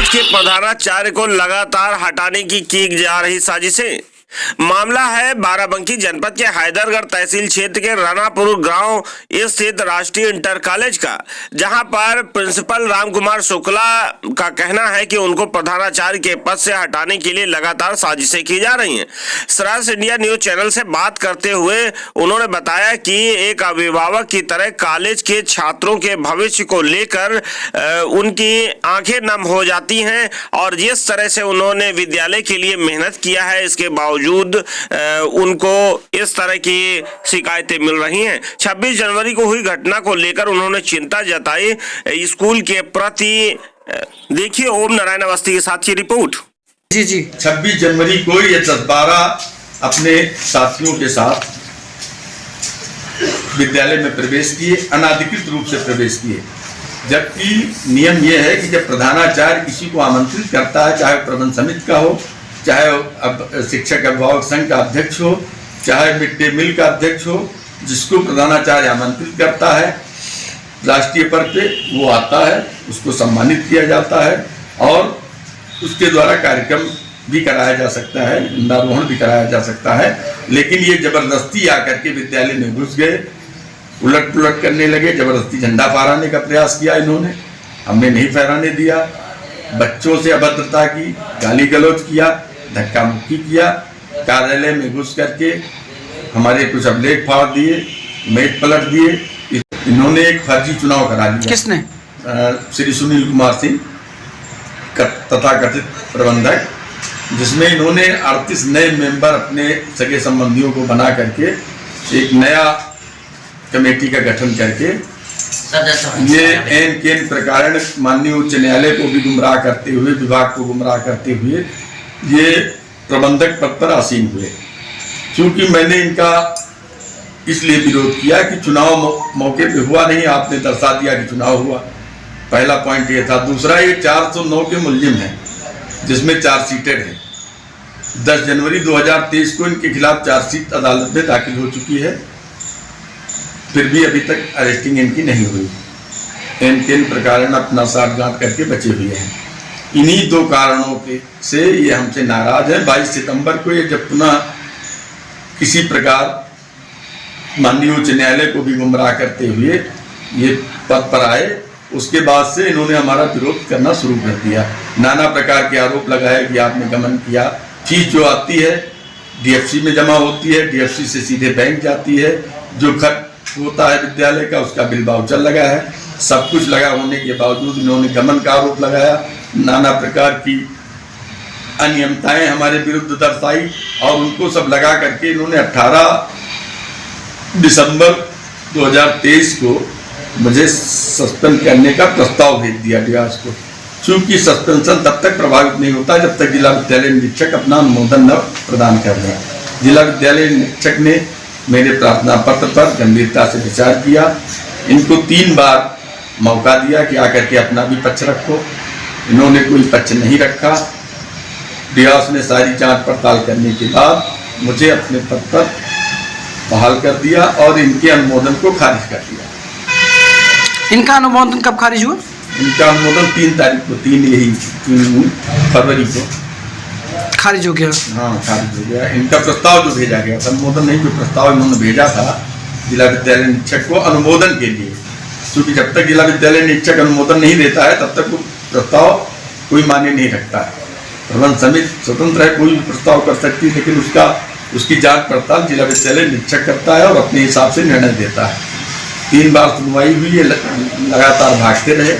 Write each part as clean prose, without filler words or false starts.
College के प्रधानाचार्य को लगातार हटाने की जा रही साजिशें। मामला है बाराबंकी जनपद के हैदरगढ़ तहसील क्षेत्र के रानापुर गांव स्थित राष्ट्रीय इंटर कॉलेज का, जहां पर प्रिंसिपल रामकुमार शुक्ला का कहना है कि उनको प्रधानाचार्य के पद से हटाने के लिए लगातार साजिशें की जा रही हैं। सराज इंडिया न्यूज चैनल से बात करते हुए उन्होंने बताया कि एक अभिभावक की तरह कॉलेज के छात्रों के भविष्य को लेकर उनकी आंखें नम हो जाती हैं और जिस तरह से उन्होंने विद्यालय के लिए मेहनत किया है, इसके बावजूद उनको इस तरह की शिकायतें मिल रही हैं। 26 जनवरी को हुई घटना को लेकर उन्होंने चिंता जताई स्कूल के प्रति। देखिए ओम नारायण अवस्थी के साथ की रिपोर्ट। जी 26 जनवरी को ये 10-12 अपने साथियों के साथ विद्यालय में प्रवेश किए, अनाधिकृत रूप से प्रवेश किए। जबकि नियम यह है कि जब प्रधानाचार्य किसी को आमंत्रित करता है, चाहे प्रबंध समिति का हो, चाहे अब शिक्षक अभिभावक संघ का अध्यक्ष हो, चाहे मिड डे मील का अध्यक्ष हो, जिसको प्रधानाचार्य आमंत्रित करता है राष्ट्रीय पर्व पे, वो आता है, उसको सम्मानित किया जाता है और उसके द्वारा कार्यक्रम भी कराया जा सकता है, झंडारोहण भी कराया जा सकता है। लेकिन ये जबरदस्ती आकर के विद्यालय में घुस गए, उलट पुलट करने लगे, जबरदस्ती झंडा फहराने का प्रयास किया इन्होंने। हमने नहीं फहराने दिया, बच्चों से अभद्रता की, गाली गलौज किया, धक्का मुक्की किया, कार्यालय में घुस करके हमारे कुछ अभिलेख फाड़ दिए, मेज पलट दिए। इन्होंने एक फर्जी चुनाव करा लिया। किसने? श्री सुनील कुमार सिंह तथा कथित प्रबंधक, जिसमें इन्होंने 38 नए मेंबर अपने सगे संबंधियों को बना करके एक नया कमेटी का गठन करके ये एन केन प्रकार माननीय उच्च न्यायालय को भी गुमराह करते हुए, विभाग को गुमराह करते हुए ये प्रबंधक पद पर आसीन हुए। क्योंकि मैंने इनका इसलिए विरोध किया कि चुनाव मौके पे हुआ नहीं, आपने दर्शा दिया कि चुनाव हुआ। पहला पॉइंट ये था। दूसरा, ये 409 के मुलजिम हैं, जिसमें चार्जशीटेड है। 10 जनवरी 2023 को इनके खिलाफ चार्जशीट अदालत में दाखिल हो चुकी है, फिर भी अभी तक अरेस्टिंग इनकी नहीं हुई। एन प्रकार अपना साठगांठ करके बचे हुए हैं। इन्हीं दो कारणों के से ये हमसे नाराज है। 22 सितंबर को ये जब पुनः किसी प्रकार माननीय उच्च न्यायालय को भी गुमराह करते हुए ये पद पर आए, उसके बाद से इन्होंने हमारा विरोध करना शुरू कर दिया। नाना प्रकार के आरोप लगाए कि आपने गमन किया। फीस जो आती है डीएफसी में जमा होती है, डीएफसी से सीधे बैंक जाती है। जो खर्च होता है विद्यालय का, उसका बिल वाउचर लगा है। सब कुछ लगा होने के बावजूद इन्होंने गमन का आरोप लगाया, नाना प्रकार की अनियमितताएं हमारे विरुद्ध दर्शाई और उनको सब लगा करके इन्होंने 18 दिसंबर 2023 को मुझे सस्पेंड करने का प्रस्ताव भेज दिया डियास को। चूंकि सस्पेंशन तब तक प्रभावित नहीं होता जब तक जिला विद्यालय निरीक्षक अपना अनुमोदन न प्रदान कर दें। जिला विद्यालय निरीक्षक ने मेरे प्रार्थना पत्र पर गंभीरता से विचार किया। इनको 3 बार मौका दिया कि आकर के अपना भी पक्ष रखो। इन्होंने कोई पक्ष नहीं रखा। डियास ने सारी जांच पड़ताल करने के बाद मुझे अपने पद पर बहाल कर दिया और इनके अनुमोदन को खारिज कर दिया। इनका अनुमोदन कब खारिज हुआ? इनका अनुमोदन 3 तारीख को 3 फरवरी को खारिज हो गया। हाँ, खारिज हो गया। इनका प्रस्ताव जो भेजा गया, अनुमोदन नहीं, जो प्रस्ताव इन्होंने भेजा था जिला विद्यालय निरीक्षक को अनुमोदन के लिए, क्योंकि जब तक जिला विद्यालय निरीक्षक अनुमोदन नहीं देता है तब तक वो प्रस्ताव कोई मान्य नहीं रखता है। प्रबंध समिति स्वतंत्र है, कोई भी प्रस्ताव कर सकती है, लेकिन उसकी जांच पड़ताल जिला विद्यालय निरीक्षक करता है और अपने हिसाब से निर्णय देता है। 3 बार सुनवाई हुई, ये लगातार भागते रहे।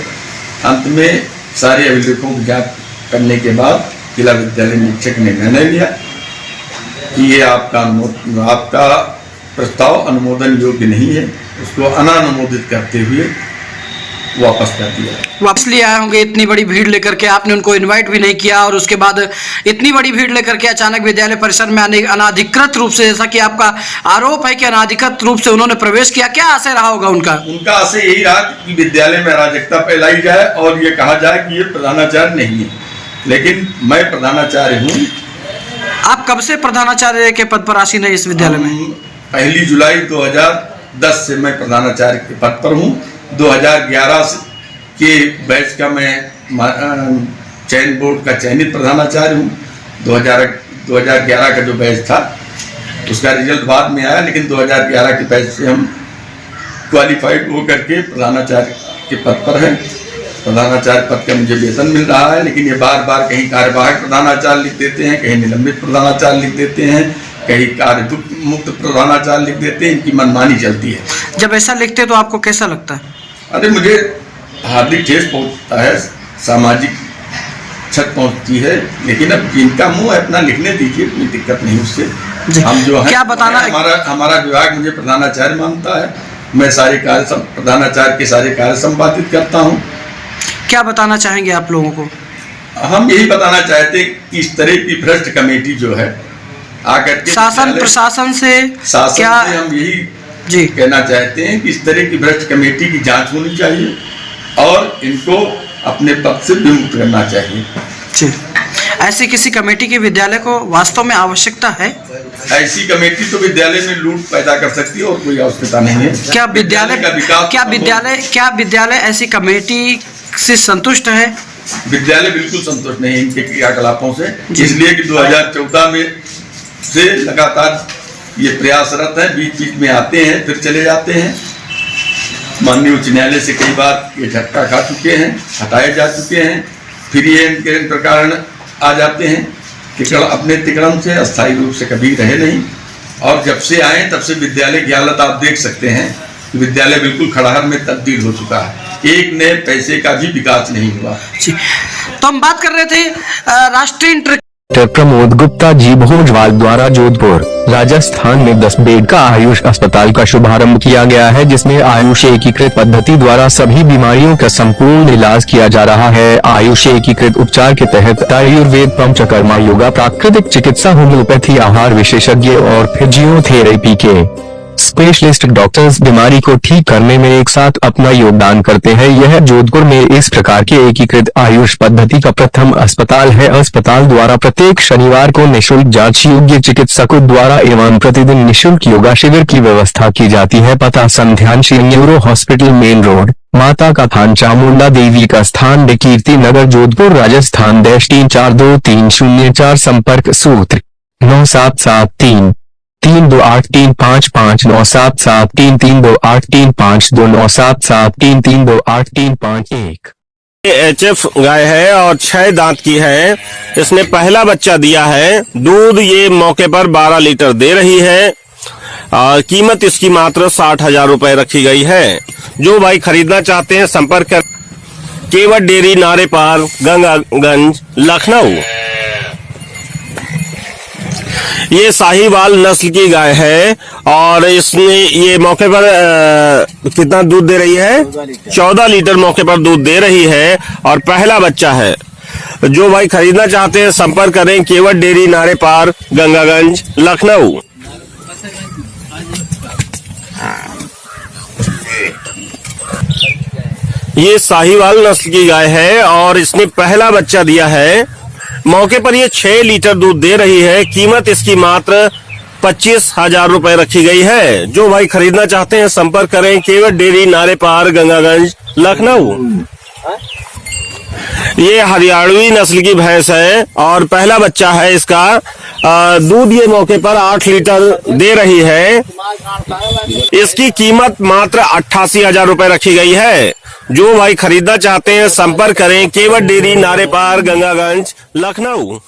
अंत में सारे अभिलेखों की जांच करने के बाद जिला विद्यालय निरीक्षक ने निर्णय लिया कि ये आपका प्रस्ताव अनुमोदन योग्य नहीं है। उसको अनानुमोदित करते हुए वापस कर दिया। वापस ले आए होंगे इतनी बड़ी भीड़ लेकर के, आपने उनको इनवाइट भी नहीं किया और उसके बाद इतनी बड़ी भीड़ लेकर के अचानक विद्यालय परिसर में आने अनाधिकृत रूप से, जैसा कि आपका आरोप है कि अनाधिकृत रूप से उन्होंने प्रवेश किया, क्या आशय रहा होगा उनका? उनका आशय यही रहा कि विद्यालय में अराजकता फैलाई जाए और ये कहा जाए कि ये प्रधानाचार्य नहीं है। लेकिन मैं प्रधानाचार्य हूँ। आप कब से प्रधानाचार्य के पद पर आसीन है इस विद्यालय में? 1 जुलाई 2010 से मैं प्रधानाचार्य के पद पर हूँ। 2011 के बैच का मैं चयन बोर्ड का चयनित प्रधानाचार्य हूँ। 2011 का जो बैच था उसका रिजल्ट बाद में आया, लेकिन 2011 के बैच से हम क्वालिफाइड हो करके प्रधानाचार्य के पद पर हैं। प्रधानाचार्य पद का मुझे वेतन मिल रहा है, लेकिन ये बार बार कहीं कार्यवाहक प्रधानाचार्य लिख देते हैं, कहीं निलंबित प्रधानाचार्य लिख देते हैं, कहीं कार्य मुक्त प्रधानाचार्य लिख देते हैं। इनकी मनमानी चलती है। जब ऐसा लिखते तो आपको कैसा लगता है? अरे मुझे हार्दिक ठेस पहुंचता है, सामाजिक क्षत पहुंचती है, लेकिन अब जिनका मुंह है अपना लिखने दीजिए, कोई दिक्कत नहीं उससे। हम जो है क्या बताना, हमारा विभाग मुझे प्रधानाचार्य मानता है, मैं सारे कार्य प्रधानाचार्य के सारे कार्य संपादित करता हूँ। क्या बताना चाहेंगे आप लोगों को? हम यही बताना चाहते कि इस तरह की भ्रष्ट कमेटी जो है आकर के शासन प्रशासन से क्या हम यही जी कहना चाहते हैं कि इस तरह की भ्रष्ट कमेटी की जांच होनी चाहिए और इनको अपने पद से विमुक्त करना चाहिए। जी, ऐसी किसी कमेटी की विद्यालय को वास्तव में आवश्यकता है? ऐसी कमेटी तो विद्यालय में लूट पैदा कर सकती है और कोई आवश्यकता नहीं है। क्या विद्यालय ऐसी कमेटी से संतुष्ट है? विद्यालय बिल्कुल संतुष्ट नहीं है इनके क्रियाकलापों से, इसलिए कि 2014 में से लगातार ये प्रयासरत है। बीच बीच में आते हैं फिर चले जाते हैं। माननीय उच्च न्यायालय से कई बार ये झटका खा चुके हैं, हटाए जा चुके हैं, फिर ये इनके प्रकरण आ जाते हैं। अपने तिक्रम से अस्थायी रूप से कभी रहे नहीं, और जब से आए तब से विद्यालय की हालत आप देख सकते हैं कि विद्यालय बिल्कुल खड़ाहर में तब्दील हो चुका है। एक नए पैसे का भी विकास नहीं हुआ। तो हम बात कर रहे थे राष्ट्रीय इंटर प्रमोद गुप्ता जी भोजवाल द्वारा जोधपुर राजस्थान में 10 बेड का आयुष अस्पताल का शुभारंभ किया गया है, जिसमें आयुष एकीकृत पद्धति द्वारा सभी बीमारियों का संपूर्ण इलाज किया जा रहा है। आयुष एकीकृत उपचार के तहत आयुर्वेद, पंचकर्मा, योगा, प्राकृतिक चिकित्सा, होम्योपैथी, आहार विशेषज्ञ और फिजियोथेरेपी के स्पेशलिस्ट डॉक्टर्स बीमारी को ठीक करने में एक साथ अपना योगदान करते हैं। यह जोधपुर में इस प्रकार के एकीकृत आयुष पद्धति का प्रथम अस्पताल है। अस्पताल द्वारा प्रत्येक शनिवार को निःशुल्क जांच योग्य चिकित्सकों द्वारा एवं प्रतिदिन निःशुल्क योगा शिविर की व्यवस्था की जाती है। पता संध्यांशी न्यूरो हॉस्पिटल, मेन रोड, माता का थान, चामुंडा देवी का स्थान, कीर्ति नगर, जोधपुर, राजस्थान। 3472304 संपर्क सूत्र 9773 32835 9773328352 HF गाय है और 6 दांत की है। इसने पहला बच्चा दिया है। दूध ये मौके पर 12 लीटर दे रही है। कीमत इसकी मात्र 60,000 रुपए रखी गई है। जो भाई खरीदना चाहते हैं संपर्क कर केवट डेयरी, नारे पार, गंगागंज, लखनऊ। ये साहिवाल नस्ल की गाय है और इसने ये मौके पर कितना दूध दे रही है? 14 लीटर मौके पर दूध दे रही है और पहला बच्चा है। जो भाई खरीदना चाहते हैं संपर्क करें केवट डेयरी, नारे पार, गंगागंज, लखनऊ। ये साहिवाल नस्ल की गाय है और इसने पहला बच्चा दिया है। मौके पर ये 6 लीटर दूध दे रही है। कीमत इसकी मात्र 25,000 रुपए रखी गई है। जो भाई खरीदना चाहते हैं संपर्क करें केवट डेयरी, नारे पार, गंगागंज, लखनऊ। ये हरियाणवी नस्ल की भैंस है और पहला बच्चा है इसका। दूध ये मौके पर 8 लीटर दे रही है। इसकी कीमत मात्र 88,000 रुपए रखी गई है। जो भाई खरीदना चाहते हैं संपर्क करें केवट डेयरी, नारे पार, गंगागंज, लखनऊ।